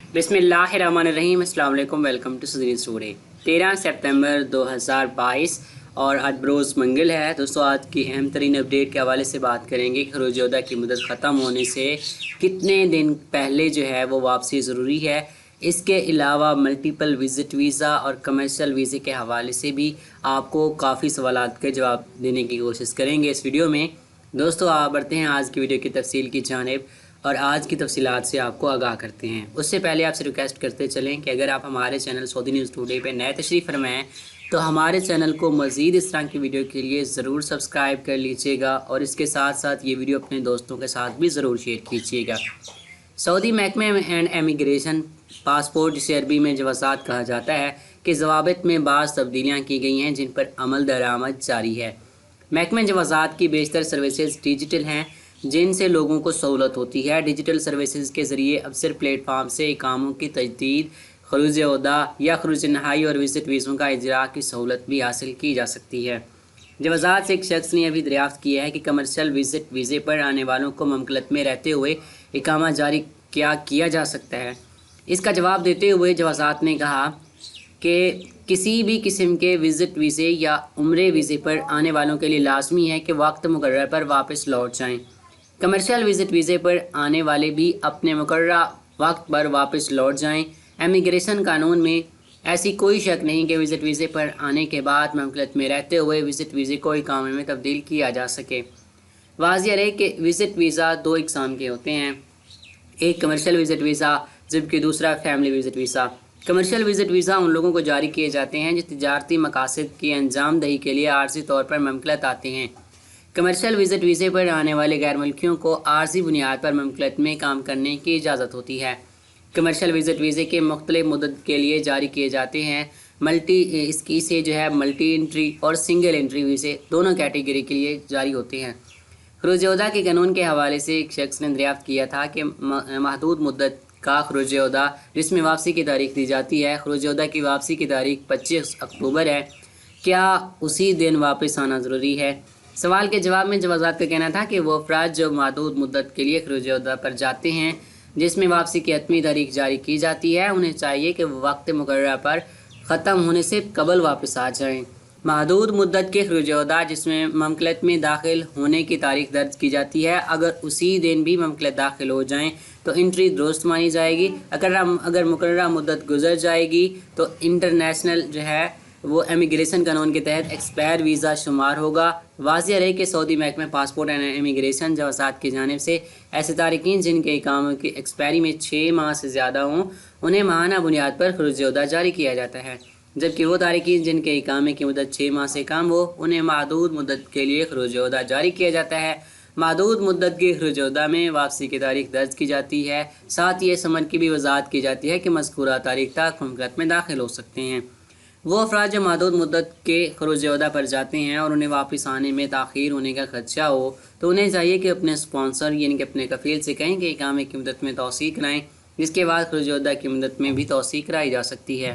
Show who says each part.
Speaker 1: बिस्मिल्लाहिर्रहमानिर्रहीम। अस्सलाम वालेकुम। वेलकम टू सुदरी स्टोरी। 13 सितंबर 2022 और आज बरोज़ मंगल है। दोस्तों, आज की अहम तरीन अपडेट के हवाले से बात करेंगे कि खरूज अहदा की मुद्दत ख़त्म होने से कितने दिन पहले जो है वो वापसी ज़रूरी है। इसके अलावा मल्टीपल विज़िट वीज़ा और कमर्शियल वीज़े के हवाले से भी आपको काफ़ी सवालात के जवाब देने की कोशिश करेंगे इस वीडियो में। दोस्तों, आप बढ़ते हैं आज की वीडियो की तफसील की जानिब और आज की तफसीलात से आपको आगाह करते हैं। उससे पहले आपसे रिक्वेस्ट करते चलें कि अगर आप हमारे चैनल सऊदी न्यूज़ टुडे पे नए तशरीफ़ फरमाएँ तो हमारे चैनल को मज़ीद इस तरह की वीडियो के लिए ज़रूर सब्सक्राइब कर लीजिएगा और इसके साथ साथ ये वीडियो अपने दोस्तों के साथ भी ज़रूर शेयर कीजिएगा। सऊदी महकमे एंड एमिग्रेशन पासपोर्ट, जिसे अरबी में जवाज़ात कहा जाता है, कि ज़वाबित में बाज़ तब्दीलियाँ की गई हैं जिन पर अमल दरामद जारी है। महकमे जवाज़ात की बेशतर सर्विसेज डिजिटल हैं जिनसे लोगों को सहूलत होती है। डिजिटल सर्विसेज के ज़रिए अफसर प्लेटफार्म से इकामों की तजदीद, खरूज अहदा या खरूज नहाई और विज़िट वीज़ों का इजरा की सहूलत भी हासिल की जा सकती है। जवाज़ात से एक शख्स ने अभी दरियाफ्त किया है कि कमर्शियल विज़िट वीज़े पर आने वालों को ममलकत में रहते हुए इकामा जारी क्या किया जा सकता है। इसका जवाब देते हुए जवाज़ात ने कहा कि किसी भी किस्म के विज़िट वीज़े या उम्रे वीज़े पर आने वालों के लिए लाजमी है कि वक्त मुकर्रर पर वापस लौट जाएँ। कमर्शियल विज़िट वीज़े पर आने वाले भी अपने मुकर्ररा वक्त पर वापस लौट जाएं। इमिग्रेशन कानून में ऐसी कोई शक नहीं कि विज़िट वीज़े पर आने के बाद ममलकत में रहते हुए विज़िट वीज़े को इकामे में तब्दील किया जा सके। वाज़ेह रहे कि विज़िट वीज़ा दो इकसाम के होते हैं, एक कमर्शियल विज़िट वीज़ा जबकि दूसरा family visit visa. Commercial visit visa उन लोगों को जारी किए जाते हैं जो तिजारती मकासद की अंजाम दही के लिए आर्जी तौर पर ममलकत आते हैं। कमर्शियल विज़िट वीज़े पर आने वाले गैर मुल्कियों को आर्जी बुनियाद पर ममलकत में काम करने की इजाज़त होती है। कमर्शियल विज़िट वीज़े के मुख्तलिफ मुद्दत के लिए जारी किए जाते हैं। इसे जो है मल्टी एंट्री और सिंगल एंट्री वीज़े दोनों कैटेगरी के लिए जारी होते हैं। खरूज अहदा के कानून के हवाले से एक शख्स ने दरियाफ्त किया था कि महदूद मुद्दत का खरूज अहदा जिसमें वापसी की तारीख दी जाती है, खरूज अहदा की वापसी की तारीख 25 अक्टूबर है, क्या उसी दिन वापस आना ज़रूरी है? सवाल के जवाब में जवाज़ात का कहना था कि वो अफराद जो महदूद मुद्दत के लिए खरूज अहदा पर जाते हैं जिसमें वापसी की हतमी तारीख जारी की जाती है, उन्हें चाहिए कि वक्त मुकर्रर पर ख़त्म होने से कबल वापस आ जाएं। महदूद मुद्दत के खरूज अहदा जिसमें ममलकत में दाखिल होने की तारीख दर्ज की जाती है, अगर उसी दिन भी ममलकत दाखिल हो जाएं तो एंट्री दुरुस्त मानी जाएगी। अगर मुकर्ररा मुद्दत गुजर जाएगी तो इंटरनेशनल जो है वो इमिग्रेशन कानून के तहत एक्सपायर वीज़ा शुमार होगा। वाज़ेह रहे कि सऊदी महकमे पासपोर्ट एंड इमिग्रेशन जवाज़ात की जानिब से ऐसे तारिकीन जिनके इकामे की एक्सपायरी में 6 माह से ज़्यादा हों उन्हें माहाना बुनियाद पर खरूज अहदा जारी किया जाता है, जबकि वो तारिकीन जिनके इकामे की मुद्दत 6 माह से कम हो उन्हें महदूद मुद्दत के लिए खरूज अहदा जारी किया जाता है। महदूद मुद्दत के खरूज अहदा में वापसी की तारीख दर्ज की जाती है। साथ ही समन की भी वजाहत की जाती है कि मज़कूरा तारीख तक ममलकत में दाखिल हो सकते हैं वो अफराद जो महदूद मुद्दत के खरूज अहदा पर जाते हैं और उन्हें वापस आने में ताख़ीर होने का खदशा हो तो उन्हें चाहिए कि अपने स्पॉन्सर यानी कि अपने कफ़ील से कहें कि इकामे की मुद्दत में तौसीक़ कराएँ, जिसके बाद खरूज अहदा की मुद्दत में भी तौसीक़ कराई जा सकती है।